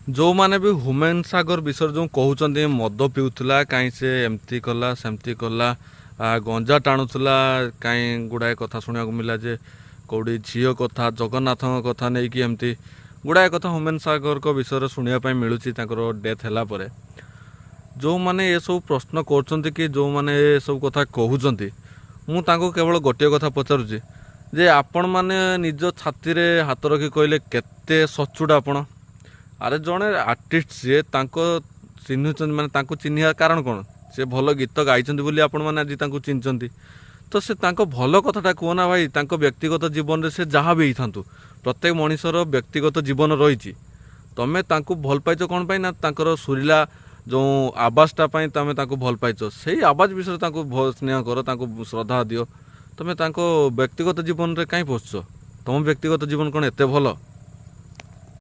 जो मैंने भी हुमेन सागर विषय जो कहते मद पिउला कहीं से एमती कला सेमती कला गंजा टाणुला कहीं गुड़ाए कथा शुणा मिला जे कौड़ी झील कथा जगन्नाथ कथा नहीं कि एमती गुड़ाए कथा हुमेन सागर को विषय शुणापी मिलूँ डेथ है जो मैंने ये सब प्रश्न कर कि जो मैंने ये सब कथा कहते मुझे केवल गोटे कथा पचारुची जे आपण मैंने निज छाती रे हाथ रखी कहले केते सचुड आपण अरे जड़े आर्टिस्ट सी चिन्ह माने चिन्ह कारण कौन से भल गीत गाई बोली आपण मैंने आज चिन्हती तो से भल कथाटा कहना भाई व्यक्तिगत जीवन में से जहाँ भी था प्रत्येक मनीषर व्यक्तिगत जीवन रही तमें भल पाइच कौन पाई ना सुरीला जो आवाजटा तुम भल पाइच से आवाज विषय स्नेह कर श्रद्धा दियो तुम व्यक्तिगत जीवन में कहीं पशुच तुम व्यक्तिगत जीवन कौन एत भल